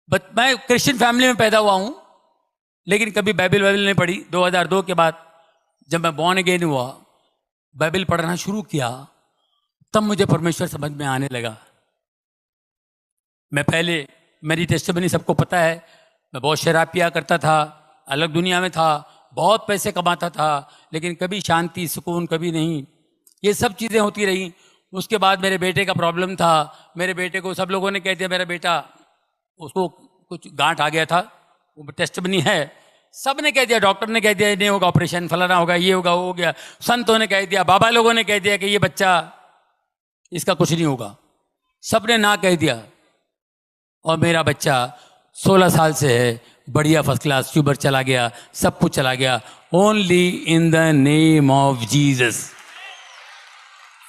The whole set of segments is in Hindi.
मैं क्रिश्चियन फैमिली में पैदा हुआ हूं, लेकिन कभी बाइबल नहीं पढ़ी। 2002 के बाद जब मैं बॉर्न अगेन हुआ, बाइबल पढ़ना शुरू किया, तब मुझे परमेश्वर समझ में आने लगा। मैं पहले, मेरी टेस्टिमनी सबको पता है, मैं बहुत शराब पिया करता था, अलग दुनिया में था, बहुत पैसे कमाता था, लेकिन कभी शांति सुकून कभी नहीं। ये सब चीज़ें होती रही। उसके बाद मेरे बेटे का प्रॉब्लम था। मेरे बेटे को सब लोगों ने कह दिया, मेरा बेटा, उसको कुछ गांठ आ गया था, वो टेस्टिमनी है, सब ने कह दिया, डॉक्टर ने कह दिया ये नहीं होगा, ऑपरेशन फलाना होगा, ये होगा, वो हो गया, संतों ने कह दिया, बाबा लोगों ने कह दिया कि ये बच्चा, इसका कुछ नहीं होगा, सब ने ना कह दिया। और मेरा बच्चा 16 साल से है, बढ़िया फर्स्ट क्लास, ट्यूबर चला गया, सब कुछ चला गया, only in the name of Jesus.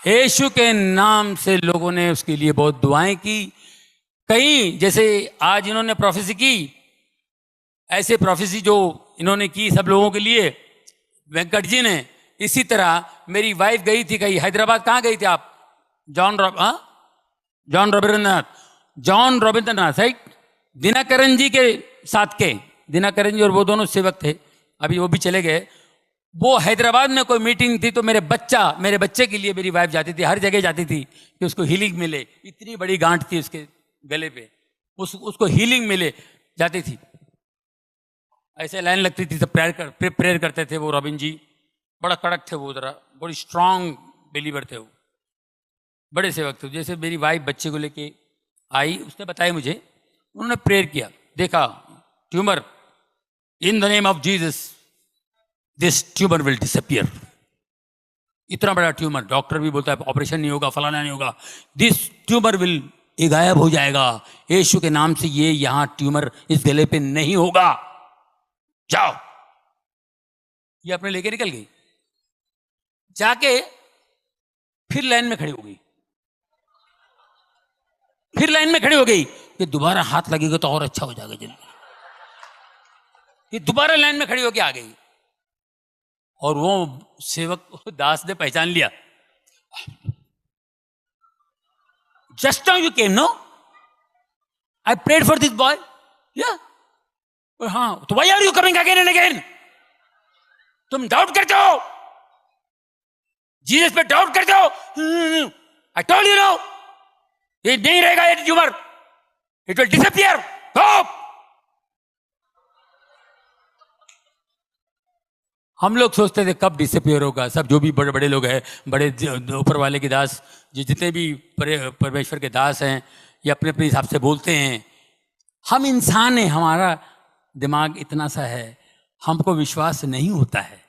यीशु के नाम से लोगों ने उसके लिए बहुत दुआएं की। कई, जैसे आज इन्होंने प्रोफेसी की, ऐसे प्रोफेसी जो इन्होंने की सब लोगों के लिए, वेंकट जी ने, इसी तरह मेरी वाइफ गई थी कहीं हैदराबाद। कहाँ गई थी आप? John Ravindranath, right? दिनाकरन जी के साथ के, दिनाकरन जी और वो दोनों सेवक थे, अभी वो भी चले गए। वो हैदराबाद में कोई मीटिंग थी, तो मेरे बच्चे के लिए मेरी वाइफ जाती थी, हर जगह जाती थी कि उसको हीलिंग मिले। इतनी बड़ी गांठ थी उसके गले पे, उसको हीलिंग मिले, जाती थी। ऐसे लाइन लगती थी, सब प्रेयर करते थे। वो रॉबिन जी बड़ा कड़क थे, वो जरा बड़ी स्ट्रांग बिलीवर थे, वो बड़े सेवक थे। जैसे मेरी वाइफ बच्चे को लेके आई, उसने बताया मुझे, उन्होंने प्रेयर किया, देखा tumour, in the name of Jesus this tumour will disappear. इतना बड़ा ट्यूमर, डॉक्टर भी बोलता है ऑपरेशन नहीं होगा, फलाना नहीं होगा, दिस ट्यूमर विल, ये गायब हो जाएगा यीशु के नाम से, ये यहां ट्यूमर इस गले पे नहीं होगा, जाओ। ये अपने लेके निकल गई, जाके फिर लाइन में खड़ी हो गई, फिर लाइन में खड़ी हो गई कि दोबारा हाथ लगेगा तो और अच्छा हो जाएगा जल्दी। ये दोबारा लाइन में खड़ी होके आ गई, और वो सेवक दास ने पहचान लिया। Just now you came, no? I prayed for this boy, yeah? हाँ, तो why are you coming again and again? तुम डाउट करते हो, जीसस पे डाउट करते हो। आई टोल्ड यू नो, ये नहीं रहेगा, ये ट्यूमर, इट विल डिसअपियर, गो। हम लोग सोचते थे कब डिसअपियर होगा। सब जो भी बड़े बड़े लोग हैं, बड़े ऊपर वाले के दास, जितने भी परमेश्वर के दास हैं, ये अपने अपने हिसाब से बोलते हैं। हम इंसान हैं, हमारा दिमाग इतना सा है, हमको विश्वास नहीं होता है।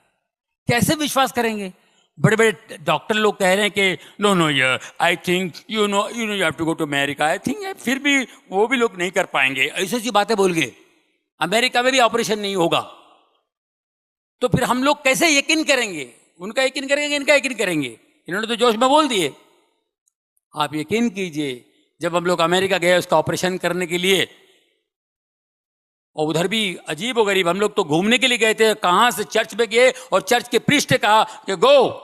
कैसे विश्वास करेंगे? बड़े बड़े डॉक्टर लोग कह रहे हैं कि नो नो यार, I think you know you have to go to America, I think, फिर भी वो भी लोग नहीं कर पाएंगे, ऐसी ऐसी बातें बोल गए। अमेरिका में भी ऑपरेशन नहीं होगा, तो फिर हम लोग कैसे यकीन करेंगे? उनका यकीन करेंगे, इनका यकीन करेंगे? इन्होंने तो जोश में बोल दिए। आप यकीन कीजिए, जब हम लोग अमेरिका गए उसका ऑपरेशन करने के लिए, और उधर भी अजीब व गरीब, हम लोग तो घूमने के लिए गए थे, कहां से चर्च में गए, और चर्च के प्रीस्ट ने कहा कि go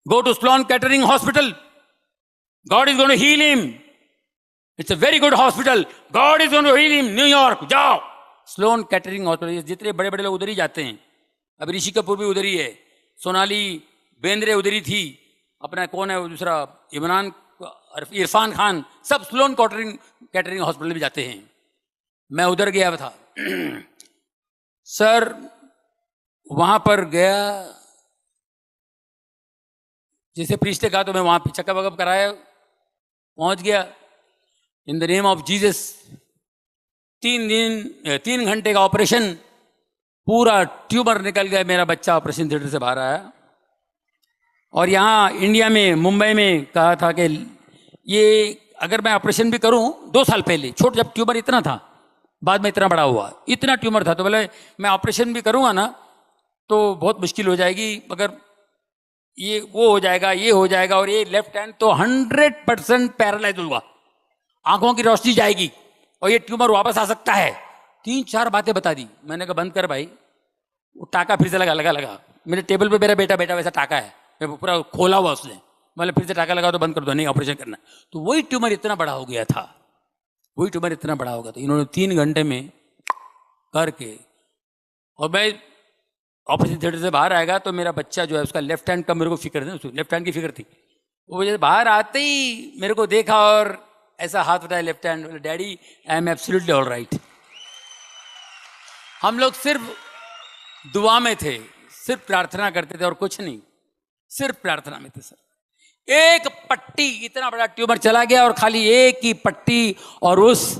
to Sloan Kettering hospital, God is going to heal him, it's a very good hospital, God is going to heal him, New York जाओ। स्लोन केटरिंग हॉस्पिटल, जितने बड़े बड़े लोग उधर ही जाते हैं। अब ऋषि कपूर भी उधर ही है, सोनाली बेंद्रे उधर ही थी, अपना कौन है वो दूसरा, इरफान खान, सब स्लोन कैटरिंग हॉस्पिटल भी जाते हैं। मैं उधर गया था सर, वहां पर गया, जैसे प्रीस्ट ने कहा तो मैं वहां पे चेकअप वकअप कराया, पहुंच गया। इन द नेम ऑफ जीसस, 3 घंटे का ऑपरेशन, पूरा ट्यूमर निकल गया। मेरा बच्चा ऑपरेशन थिएटर से बाहर आया। और यहाँ इंडिया में, मुंबई में कहा था कि ये अगर मैं ऑपरेशन भी करूं, 2 साल पहले, छोटा जब ट्यूमर इतना था, बाद में इतना बड़ा हुआ, इतना ट्यूमर था, तो बोले मैं ऑपरेशन भी करूंगा ना तो बहुत मुश्किल हो जाएगी, मगर ये वो हो जाएगा, ये हो जाएगा, और ये लेफ्ट हैंड तो 100% पैरालाइज होगा, आंखों की रोशनी जाएगी, और ये ट्यूमर वापस आ सकता है। 3-4 बातें बता दी। मैंने कहा बंद कर भाई। वो टाका फिर से लगा मेरे टेबल पे, मेरा बेटा वैसा टाका है, पूरा खोला हुआ उसने, मतलब फिर से टाका लगा तो बंद कर दो, नहीं ऑपरेशन करना। तो वही ट्यूमर इतना बड़ा हो गया था। वही ट्यूमर इतना बड़ा होगा। तो इन्होंने 3 घंटे में करके, और मैं ऑपरेशन थिएटर से बाहर आएगा तो मेरा बच्चा जो है उसका लेफ्ट हैंड का मेरे को फिक्र थी, लेफ्ट हैंड की फिक्र थी। वो जैसे बाहर आते ही मेरे को देखा और ऐसा हाथ उठाया लेफ्ट हैंड, बोले daddy I am absolutely all right. हम लोग सिर्फ दुआ में थे, सिर्फ प्रार्थना करते थे और कुछ नहीं, सिर्फ प्रार्थना में थे सर। एक पट्टी, इतना बड़ा ट्यूमर चला गया और खाली एक ही पट्टी, और उस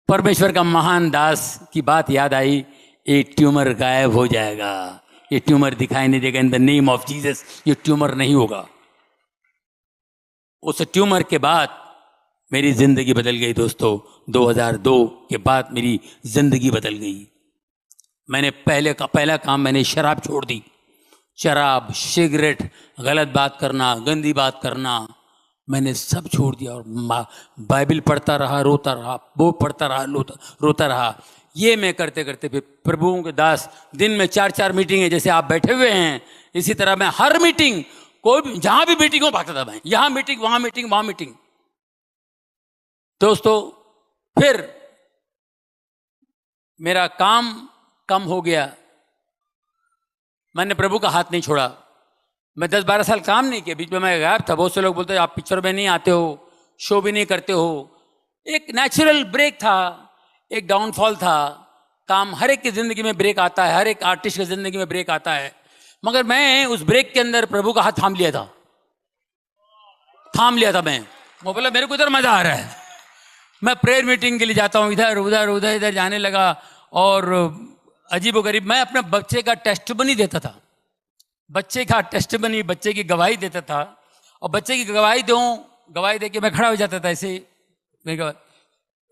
परमेश्वर का महान दास की बात याद आई, ये ट्यूमर गायब हो जाएगा, ये ट्यूमर दिखाई नहीं देगा, इन द नेम ऑफ जीसस ये ट्यूमर नहीं होगा। उस ट्यूमर के बाद मेरी जिंदगी बदल गई दोस्तों। 2002 के बाद मेरी जिंदगी बदल गई। मैंने पहला काम मैंने शराब छोड़ दी। शराब, सिगरेट, गलत बात करना, गंदी बात करना, मैंने सब छोड़ दिया और बाइबल पढ़ता रहा, रोता रहा, वो पढ़ता रहा, रोता रहा। ये मैं करते करते फिर प्रभुओं के दास, दिन में 4-4 मीटिंग है, जैसे आप बैठे हुए हैं इसी तरह मैं हर मीटिंग, कोई भी जहां भी मीटिंग हो भागता था मैं, यहां मीटिंग, वहां मीटिंग, वहां मीटिंग। दोस्तों फिर मेरा काम कम हो गया, मैंने प्रभु का हाथ नहीं छोड़ा। मैं 10-12 साल काम नहीं किया, बीच में मैं गायब था। बहुत से लोग बोलते आप पिक्चर में नहीं आते हो, शो भी नहीं करते हो। एक नेचुरल ब्रेक था, एक डाउनफॉल था। काम, हर एक की जिंदगी में ब्रेक आता है, हर एक आर्टिस्ट की जिंदगी में ब्रेक आता है। मगर मैं उस ब्रेक के अंदर प्रभु का हाथ थाम लिया था, मैं बोला मेरे को इधर मजा आ रहा है। मैं प्रेयर मीटिंग के लिए जाता हूँ, इधर उधर उधर इधर जाने लगा, और अजीबोगरीब मैं अपने बच्चे का टेस्टिमनी देता था, बच्चे की गवाही देता था। और बच्चे की गवाही दे के मैं खड़ा हो जाता था ऐसे।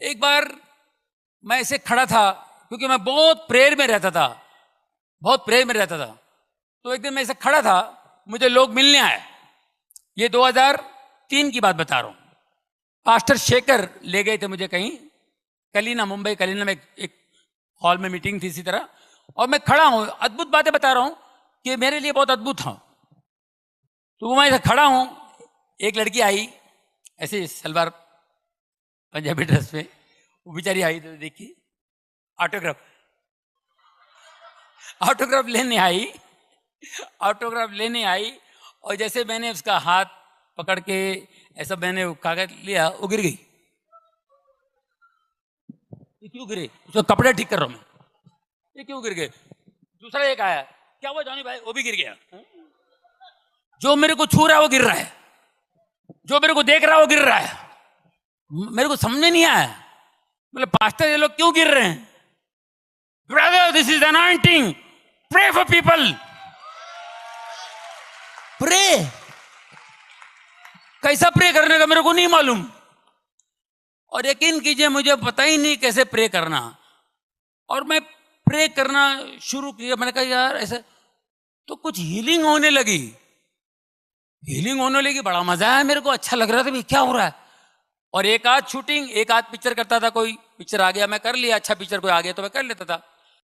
एक बार मैं ऐसे खड़ा था, क्योंकि मैं बहुत प्रेयर में रहता था। तो एक दिन मैं ऐसे खड़ा था, मुझे लोग मिलने आए। ये 2003 की बात बता रहा हूँ। पास्टर शेखर ले गए थे मुझे कहीं, मुंबई कलीना में एक हॉल में मीटिंग थी इसी तरह, और मैं खड़ा हूँ, अद्भुत बातें बता रहा हूँ कि मेरे लिए बहुत अद्भुत था। तो मैं ऐसे खड़ा हूँ, एक लड़की आई ऐसे सलवार पंजाबी ड्रेस में, वो बेचारी आई तो देखिए ऑटोग्राफ लेने आई। और जैसे मैंने उसका हाथ पकड़ के ऐसा मैंने कागज लिया, वो गिर गई। ये क्यों गिरे? उसका कपड़ा ठीक कर रहा हूं मैं, ये क्यों गिर गए? दूसरा एक आया, क्या हुआ जॉनी भाई? वो भी गिर गया। जो मेरे को छू रहा है वो गिर रहा है, जो मेरे को देख रहा है वो गिर रहा है। मेरे को समझ नहीं आया, बोले पास्टर ये लोग क्यों गिर रहे हैं? Brother this is anointing, pray for people. Pray, कैसा प्रे करने का मेरे को नहीं मालूम, और यकीन कीजिए मुझे पता ही नहीं कैसे प्रे करना। और मैं प्रे करना शुरू किया, मैंने कहा यार ऐसे तो कुछ हीलिंग होने लगी, बड़ा मजा आया मेरे को, अच्छा लग रहा था भी क्या हो रहा है। और एक आध शूटिंग, एक आध पिक्चर करता था, कोई पिक्चर आ गया मैं कर लिया, अच्छा पिक्चर कोई आ गया तो मैं कर लेता था।